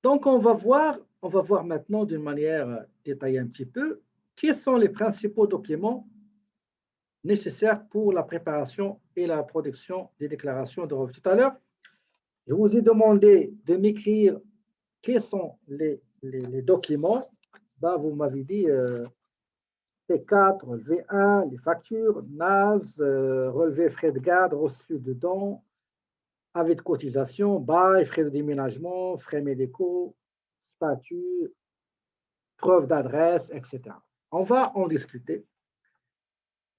Donc, on va voir maintenant d'une manière détaillée un petit peu quels sont les principaux documents nécessaires pour la préparation et la production des déclarations de revenus. Tout à l'heure, je vous ai demandé de m'écrire quels sont les documents. Ben, vous m'avez dit T4, relevé 1, les factures, NAS, relevé frais de garde, reçu de dons, avis de cotisation, bail, frais de déménagement, frais médicaux, statut, preuve d'adresse, etc. On va en discuter.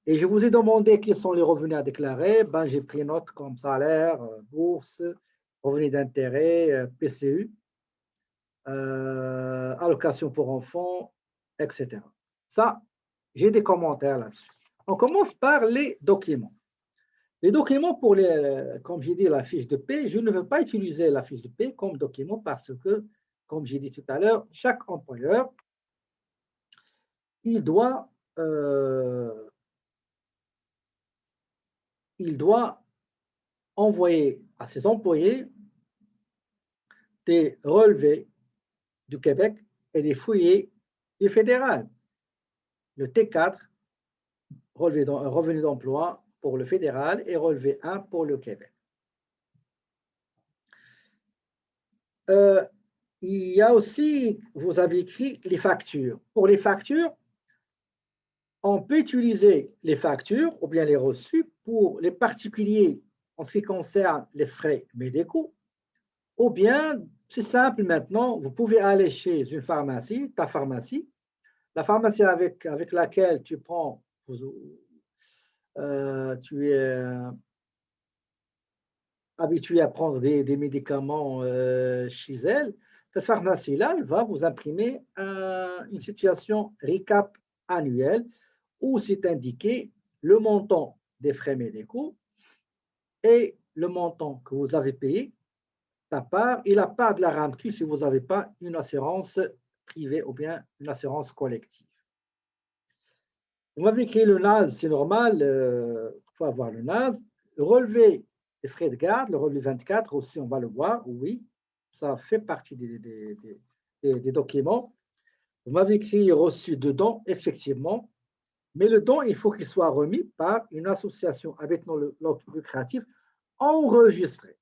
Et je vous ai demandé quels sont les revenus à déclarer. Ben, j'ai pris note comme salaire, bourse, revenus d'intérêt, PCU, allocation pour enfants, etc. Ça, j'ai des commentaires là-dessus. On commence par les documents. Les documents pour comme j'ai dit, la fiche de paie, je ne veux pas utiliser la fiche de paie comme document parce que, comme j'ai dit tout à l'heure, chaque employeur, il doit, euh, il doit envoyer à ses employés des relevés du Québec et des foyers du fédéral. Le T4, revenu d'emploi pour le fédéral et relevé 1 pour le Québec. Euh, il y a aussi, vous avez écrit les factures. Pour les factures, on peut utiliser les factures ou bien les reçus pour les particuliers en ce qui concerne les frais médicaux, ou bien, c'est simple maintenant, vous pouvez aller chez une pharmacie, ta pharmacie, la pharmacie avec laquelle tu prends, tu es habitué à prendre des médicaments chez elle, cette pharmacie-là, elle va vous imprimer une situation RECAP annuelle où c'est indiqué le montant des frais médicaux et le montant que vous avez payé, ta part, et la part de la RAMQ si vous n'avez pas une assurance privée ou bien une assurance collective. Vous m'avez écrit le NAS, c'est normal, il faut avoir le NAS. Le relevé des frais de garde, le relevé 24 aussi, on va le voir, oui, ça fait partie des documents. Vous m'avez écrit reçu de dons, effectivement, mais le don, il faut qu'il soit remis par une association avec non lucratif enregistrée,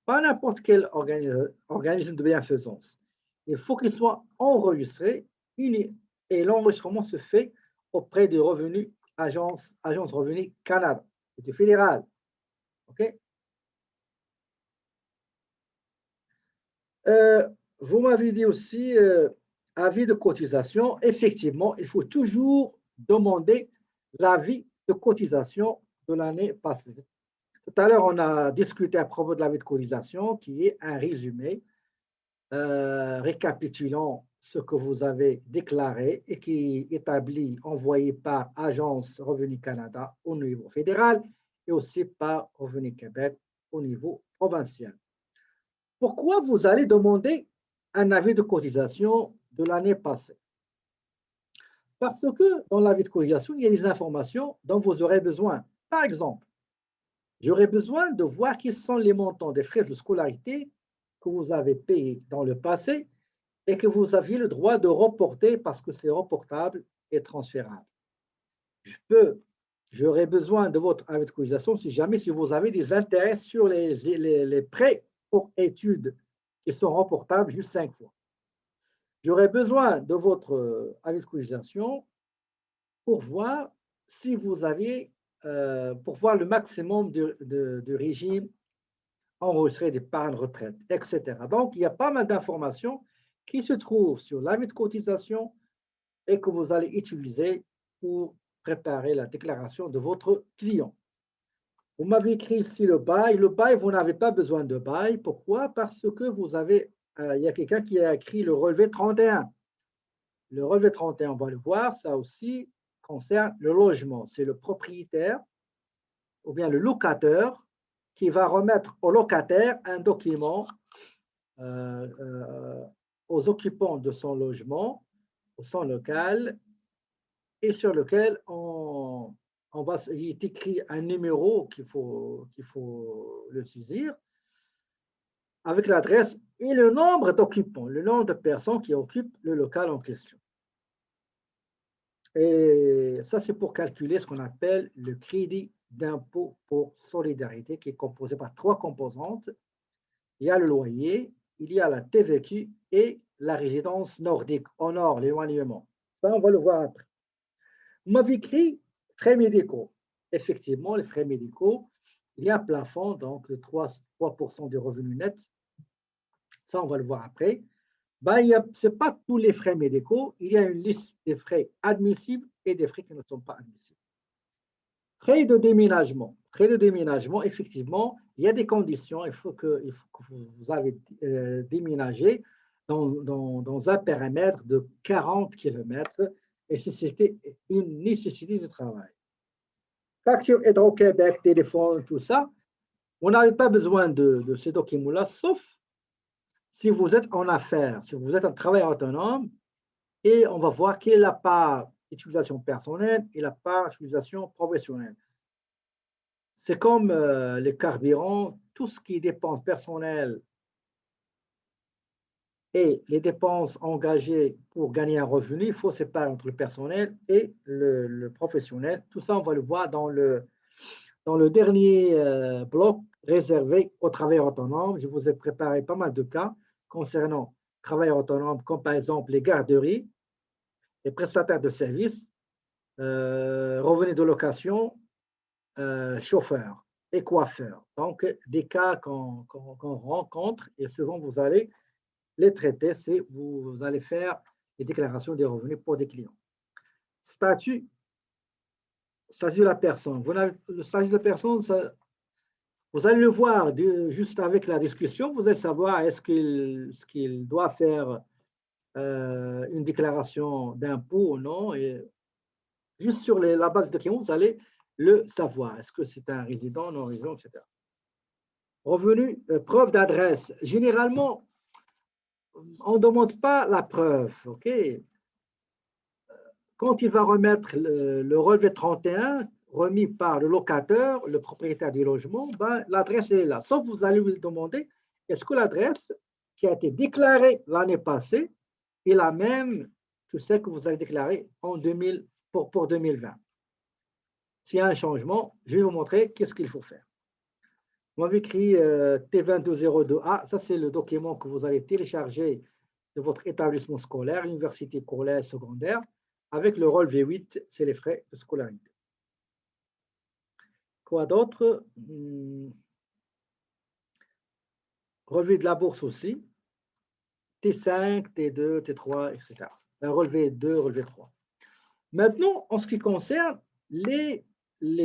pas n'importe quel organisme de bienfaisance. Il faut qu'il soit enregistré et l'enregistrement se fait auprès du Revenu, Agence Revenu Canada, et du fédéral. OK? Euh, vous m'avez dit aussi avis de cotisation. Effectivement, il faut toujours demander l'avis de cotisation de l'année passée. Tout à l'heure, on a discuté à propos de l'avis de cotisation, qui est un résumé récapitulant ce que vous avez déclaré et qui est établi, envoyé par Agence Revenu Canada au niveau fédéral et aussi par Revenu Québec au niveau provincial. Pourquoi vous allez demander un avis de cotisation de l'année passée? Parce que dans l'avis de cotisation, il y a des informations dont vous aurez besoin. Par exemple, j'aurais besoin de voir quels sont les montants des frais de scolarité que vous avez payés dans le passé et que vous aviez le droit de reporter parce que c'est reportable et transférable. J'aurais besoin de votre avis de cotisation si jamais si vous avez des intérêts sur les prêts pour études qui sont reportables juste 5 fois. J'aurais besoin de votre avis de cotisation pour voir si vous avez, pour voir le maximum de régime enregistré d'épargne retraite, etc. Donc, il y a pas mal d'informations qui se trouvent sur l'avis de cotisation et que vous allez utiliser pour préparer la déclaration de votre client. Vous m'avez écrit ici le bail. Le bail, vous n'avez pas besoin de bail. Pourquoi? Parce que vous avez, il y a quelqu'un qui a écrit le relevé 31. Le relevé 31, on va le voir, ça aussi concerne le logement. C'est le propriétaire ou bien le locateur qui va remettre au locataire un document euh, euh, aux occupants de son logement, de son local, et sur lequel il est écrit un numéro qu'il faut le saisir. avec l'adresse et le nombre d'occupants, le nombre de personnes qui occupent le local en question. Et ça, c'est pour calculer ce qu'on appelle le crédit d'impôt pour solidarité, qui est composé par 3 composantes. Il y a le loyer, il y a la TVQ et la résidence nordique, au nord, l'éloignement. Ça, on va le voir après. Vous m'avez écrit frais médicaux. Effectivement, les frais médicaux, il y a un plafond, donc de 3% des revenus nets. Ça, on va le voir après. Ben, ce n'est pas tous les frais médicaux. Il y a une liste des frais admissibles et des frais qui ne sont pas admissibles. Frais de déménagement. Frais de déménagement, effectivement, il y a des conditions. Il faut que vous avez déménagé dans un périmètre de 40 km et c'était une nécessité de travail. Facture Hydro-Québec, téléphone, tout ça, on n'avait pas besoin de ces documents-là, sauf si vous êtes en affaires, si vous êtes un travailleur autonome, et on va voir quelle est la part d'utilisation personnelle et la part d'utilisation professionnelle. C'est comme les carburants, tout ce qui est dépenses personnelles et les dépenses engagées pour gagner un revenu, il faut séparer entre le personnel et le professionnel. Tout ça, on va le voir dans le dernier bloc réservé aux travailleurs autonomes. Je vous ai préparé pas mal de cas concernant travailleurs autonomes, comme par exemple les garderies, les prestataires de services, revenus de location, chauffeurs et coiffeurs. Donc, des cas qu'on rencontre et souvent vous allez les traiter, c'est vous allez faire les déclarations des revenus pour des clients. Statut de la personne. Le statut de la personne, ça, vous allez le voir juste avec la discussion, vous allez savoir est-ce qu'il doit faire une déclaration d'impôt ou non. Et juste sur la base de documents, vous allez le savoir. Est-ce que c'est un résident, non résident, etc. Revenu, preuve d'adresse. Généralement, on ne demande pas la preuve. OK? Quand il va remettre le relevé 31, remis par le locataire, le propriétaire du logement, ben, l'adresse est là. Sauf vous allez lui demander, est-ce que l'adresse qui a été déclarée l'année passée est la même que celle que vous avez déclarée en 2000, pour 2020? S'il y a un changement, je vais vous montrer qu'est-ce qu'il faut faire. Vous m'avez écrit T2202A, ça c'est le document que vous allez télécharger de votre établissement scolaire, université, collège, secondaire, avec le relevé 8, c'est les frais de scolarité. Quoi d'autre? Relevé de la bourse aussi, T5, T2, T3, etc. Relevé 2, relevé 3. Maintenant, en ce qui concerne les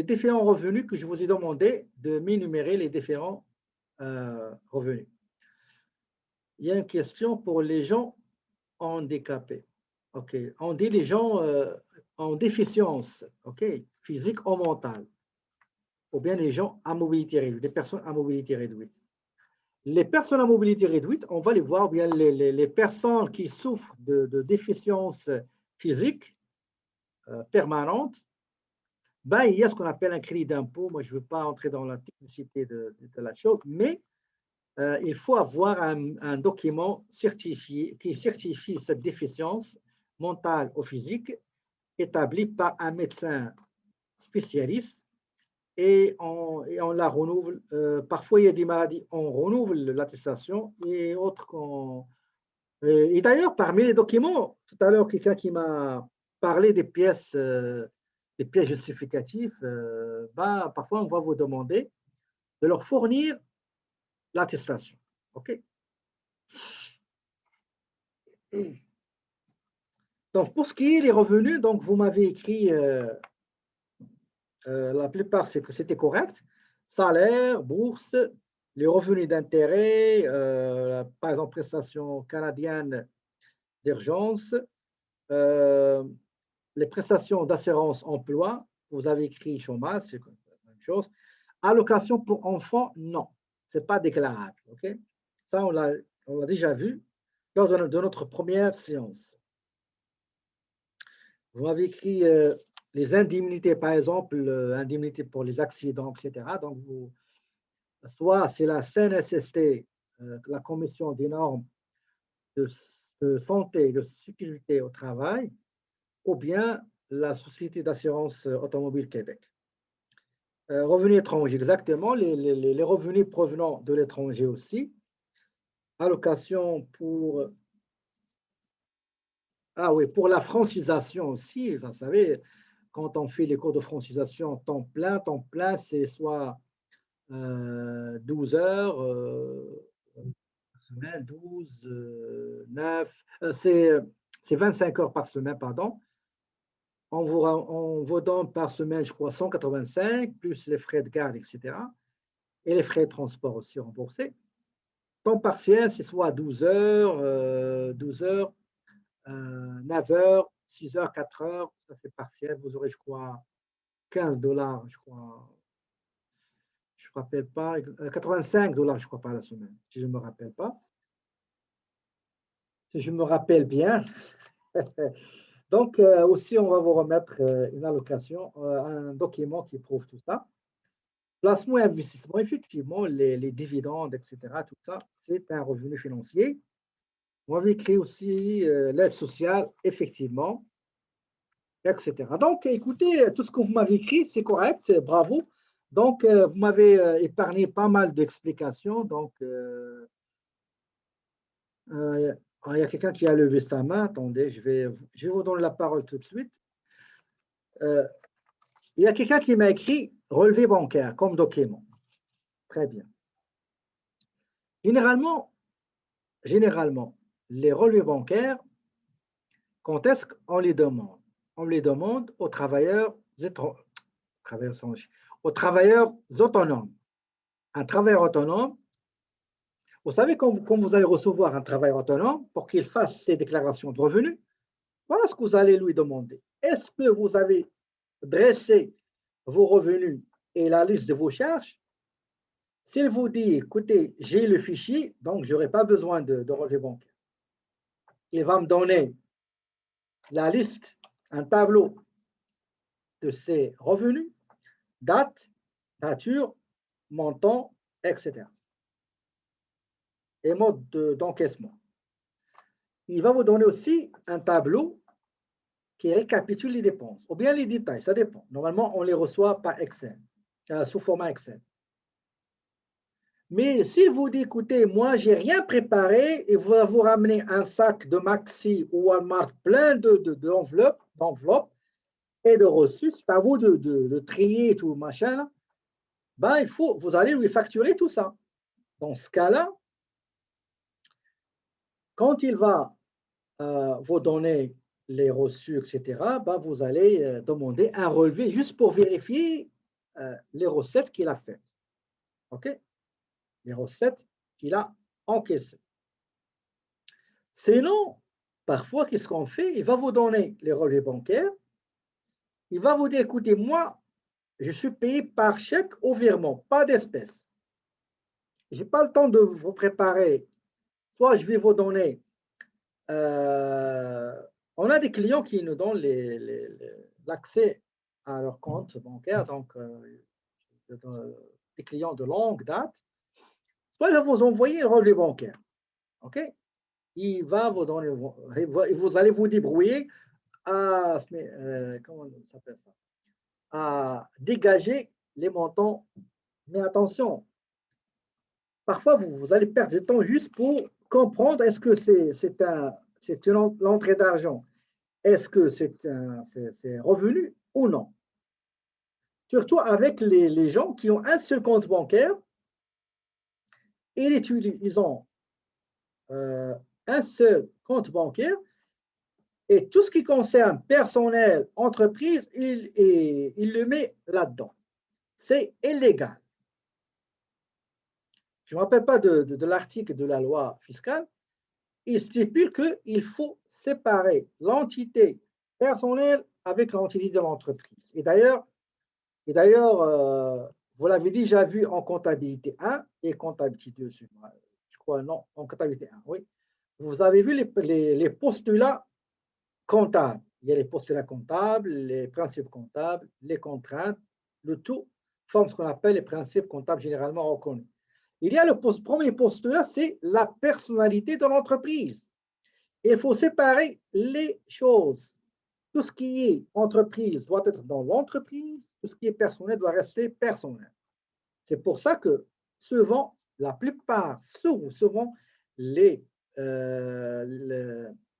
différents revenus que je vous ai demandé de m'énumérer les différents revenus. Il y a une question pour les gens handicapés. OK. On dit les gens en déficience, OK, physique ou mentale, ou bien les gens à mobilité réduite, les personnes à mobilité réduite. Les personnes à mobilité réduite, on va les voir, bien les personnes qui souffrent de déficience physique permanente, ben, il y a ce qu'on appelle un crédit d'impôt. Moi, je ne veux pas entrer dans la technicité de la chose, mais il faut avoir un document certifié qui certifie cette déficience mentale ou physique établie par un médecin spécialiste et on la renouvelle. Parfois, il y a des maladies, on renouvelle l'attestation et autres qu'on… Et d'ailleurs, parmi les documents, tout à l'heure, quelqu'un qui m'a parlé des pièces justificatives, ben, parfois, on va vous demander de leur fournir l'attestation. OK? Donc, pour ce qui est des revenus, donc vous m'avez écrit, la plupart, c'est que c'était correct. Salaire, bourse, les revenus d'intérêt, par exemple, prestations canadiennes d'urgence, les prestations d'assurance emploi, vous avez écrit chômage, c'est la même chose. Allocation pour enfants, non, ce n'est pas déclarable. Okay? Ça, on l'a déjà vu lors de notre première séance. Vous m'avez écrit les indemnités, par exemple, indemnités pour les accidents, etc. Donc, soit c'est la CNSST la Commission des normes de santé et de sécurité au travail, ou bien la Société d'assurance automobile Québec. Revenus étrangers, exactement, les revenus provenant de l'étranger aussi. Allocation pour, ah oui, pour la francisation aussi, vous savez, quand on fait les cours de francisation temps plein, c'est soit 12 heures par semaine, 12, 9, c'est 25 heures par semaine, pardon. On vous donne par semaine, je crois, 185, plus les frais de garde, etc. Et les frais de transport aussi remboursés. Temps partiel, c'est soit 12 heures, 9 heures, 6 heures, 4 heures, ça c'est partiel. Vous aurez, je crois, 15 dollars, je crois, je ne me rappelle pas, 85 dollars, je crois, par la semaine, si je ne me rappelle pas. Si je me rappelle bien. Donc, aussi, on va vous remettre une allocation, un document qui prouve tout ça. Placement et investissement, effectivement, les dividendes, etc., tout ça, c'est un revenu financier. On avait écrit aussi l'aide sociale, effectivement, etc. Donc, écoutez, tout ce que vous m'avez écrit, c'est correct, bravo. Donc, vous m'avez épargné pas mal d'explications. Donc, il y a quelqu'un qui a levé sa main. Attendez, je vais vous donner la parole tout de suite. Il y a quelqu'un qui m'a écrit relevé bancaire comme document. Très bien. Généralement, les relevés bancaires, quand est-ce qu'on les demande? On les demande aux travailleurs autonomes. Un travailleur autonome, vous savez, quand vous allez recevoir un travailleur autonome pour qu'il fasse ses déclarations de revenus, voilà ce que vous allez lui demander. Est-ce que vous avez dressé vos revenus et la liste de vos charges? S'il vous dit, écoutez, j'ai le fichier, donc je n'aurai pas besoin de relevé bancaire. Il va me donner la liste, un tableau de ses revenus, date, nature, montant, etc. Et mode d'encaissement. Il va vous donner aussi un tableau qui récapitule les dépenses, ou bien les détails, ça dépend. Normalement, on les reçoit par Excel, sous format Excel. Mais s'il vous dit, écoutez, moi, je n'ai rien préparé et vous ramenez un sac de Maxi ou Walmart plein d'enveloppes et de reçus, c'est à vous de trier tout machin, là. Ben, vous allez lui facturer tout ça. Dans ce cas-là, quand il va vous donner les reçus, etc., ben, vous allez demander un relevé juste pour vérifier les recettes qu'il a faites. OK? Les recettes qu'il a encaissées. Sinon, parfois, qu'est-ce qu'on fait? Il va vous donner les relevés bancaires. Il va vous dire, écoutez, moi, je suis payé par chèque au virement, pas d'espèces. Je n'ai pas le temps de vous préparer. Soit je vais vous donner. On a des clients qui nous donnent l'accès à leur compte bancaire, donc des clients de longue date. Soit il va vous envoyer un relevé bancaire. OK? Il va vous donner, vous allez vous débrouiller à, comment ça s'appelle ça? À dégager les montants. Mais attention, parfois vous allez perdre du temps juste pour comprendre est-ce que c'est l'entrée d'argent, est-ce que c'est revenu ou non. Surtout avec les gens qui ont un seul compte bancaire et ils ont un seul compte bancaire et tout ce qui concerne personnel, entreprise, il le met là-dedans. C'est illégal. Je ne me rappelle pas de l'article de la loi fiscale. Il stipule qu'il faut séparer l'entité personnelle avec l'entité de l'entreprise. Et d'ailleurs, vous l'avez déjà vu en comptabilité 1 et comptabilité 2, je crois, non, en comptabilité 1, oui. Vous avez vu les postulats comptables. Il y a les postulats comptables, les principes comptables, les contraintes, le tout forme ce qu'on appelle les principes comptables généralement reconnus. Il y a le premier postulat, c'est la personnalité de l'entreprise. Il faut séparer les choses. Tout ce qui est entreprise doit être dans l'entreprise, tout ce qui est personnel doit rester personnel. C'est pour ça que souvent, la plupart, souvent,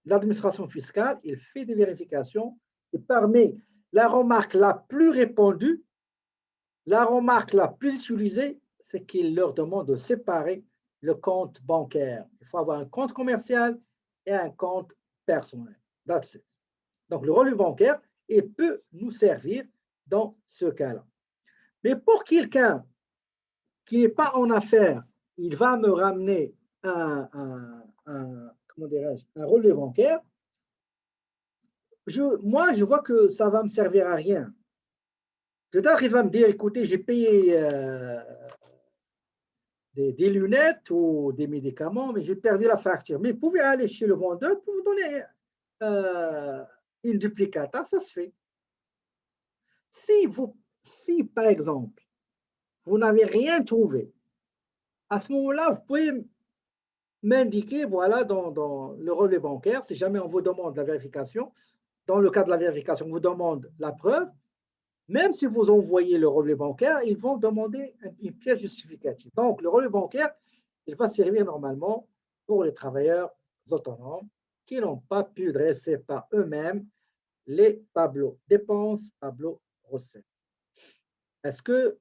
l'administration fiscale, il fait des vérifications et parmi la remarque la plus répandue, la remarque la plus utilisée, c'est qu'il leur demande de séparer le compte bancaire. Il faut avoir un compte commercial et un compte personnel. That's it. Donc, le relevé bancaire, il peut nous servir dans ce cas-là. Mais pour quelqu'un qui n'est pas en affaires, il va me ramener comment dirais-je, un relevé bancaire. Moi, je vois que ça va me servir à rien. Peut-être qu'il va me dire, écoutez, j'ai payé des lunettes ou des médicaments, mais j'ai perdu la facture. Mais vous pouvez aller chez le vendeur pour vous donner une duplicata, ça se fait. Si, par exemple, vous n'avez rien trouvé, à ce moment-là, vous pouvez m'indiquer, voilà, dans le relevé bancaire, si jamais on vous demande la vérification, dans le cas de la vérification, on vous demande la preuve, même si vous envoyez le relevé bancaire, ils vont demander une pièce justificative. Donc, le relevé bancaire, il va servir normalement pour les travailleurs autonomes qui n'ont pas pu dresser par eux-mêmes les tableaux dépenses, tableaux recettes. Est-ce que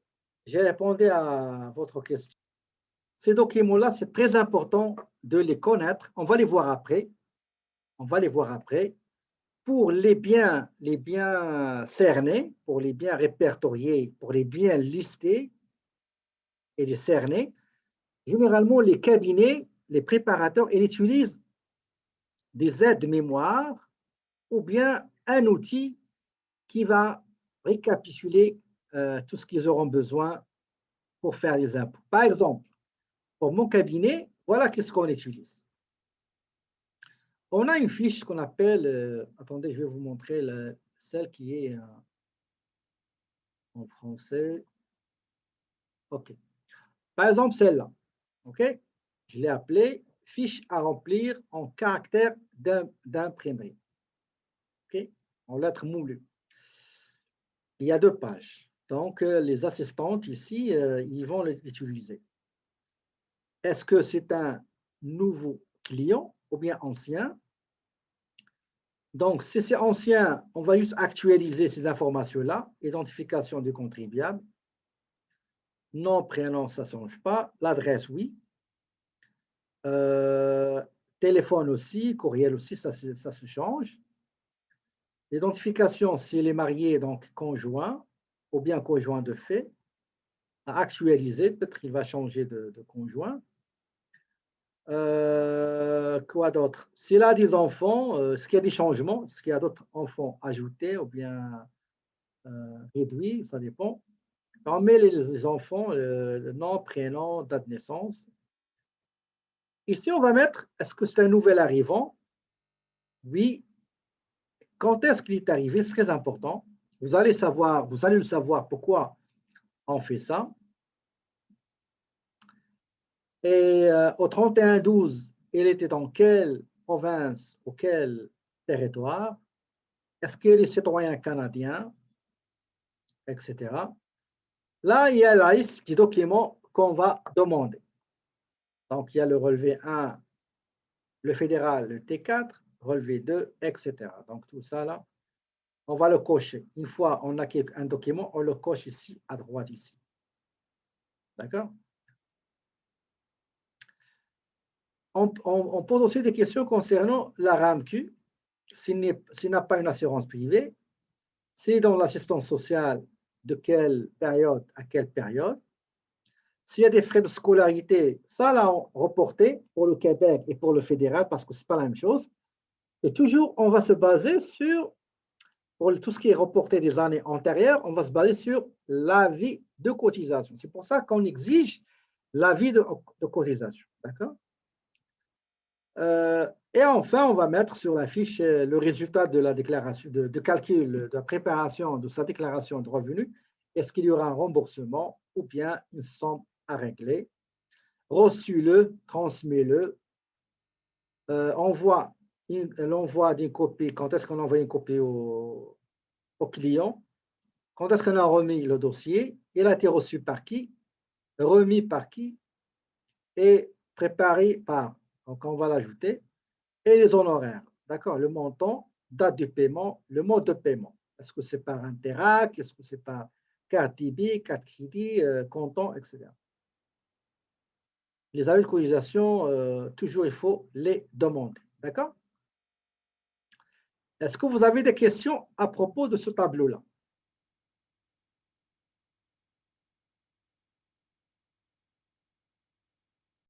j'ai répondu à votre question? Ces documents-là, c'est très important de les connaître. On va les voir après. On va les voir après. Pour les biens cernés, pour les biens répertoriés, pour les biens listés et les cernés, généralement, les cabinets, les préparateurs, ils utilisent des aides-mémoire ou bien un outil qui va récapituler tout ce qu'ils auront besoin pour faire les impôts. Par exemple, pour mon cabinet, voilà qu'est-ce qu'on utilise. On a une fiche qu'on appelle, attendez, je vais vous montrer celle qui est en français. OK. Par exemple, celle-là. OK. Je l'ai appelée fiche à remplir en caractère d'imprimerie. OK. En lettres moulues. Il y a 2 pages. Donc, les assistantes ici, ils vont les utiliser. Est-ce que c'est un nouveau client ou bien ancien? Donc, si c'est ancien, on va juste actualiser ces informations-là. Identification du contribuable. Nom, prénom, ça ne change pas. L'adresse, oui. Téléphone aussi, courriel aussi, ça se change. L'identification, s'il est marié, donc conjoint, ou bien conjoint de fait. À actualiser, peut-être qu'il va changer de conjoint. Quoi d'autre? S'il a des enfants, est-ce qu'il y a des changements? Est-ce qu'il y a d'autres enfants ajoutés ou bien réduits? Ça dépend. On met les enfants, le nom, prénom, date de naissance. Ici, on va mettre, est-ce que c'est un nouvel arrivant? Oui. Quand est-ce qu'il est arrivé? C'est très important. Vous allez le savoir pourquoi on fait ça. Et au 31-12, il était dans quelle province ou quel territoire? Est-ce qu'il est citoyen canadien? Etc. Là, il y a la liste des documents qu'on va demander. Donc, il y a le relevé 1, le fédéral, le T4, relevé 2, etc. Donc, tout ça, là, on va le cocher. Une fois on a un document, on le coche ici, à droite, ici. D'accord? On pose aussi des questions concernant la RAMQ, s'il n'a pas une assurance privée, c'est dans l'assistance sociale, de quelle période à quelle période. S'il y a des frais de scolarité, ça l'a reporté pour le Québec et pour le fédéral parce que ce n'est pas la même chose. Et toujours, on va se baser sur, pour tout ce qui est reporté des années antérieures, on va se baser sur l'avis de cotisation. C'est pour ça qu'on exige l'avis de cotisation. D'accord? Et enfin, on va mettre sur la fiche le résultat de la déclaration, de calcul, de la préparation de sa déclaration de revenus. Est-ce qu'il y aura un remboursement ou bien une somme à régler? reçu-le, transmis-le, l'envoi d'une copie, quand est-ce qu'on envoie une copie au client, quand est-ce qu'on a remis le dossier, il a été reçu par qui, remis par qui et préparé par, donc on va l'ajouter, et les honoraires, d'accord, le montant, date de paiement, le mode de paiement. Est-ce que c'est par Interac, est-ce que c'est par carte débit, carte crédit, comptant, etc. Les avis de cotisation, toujours il faut les demander, d'accord? Est-ce que vous avez des questions à propos de ce tableau-là?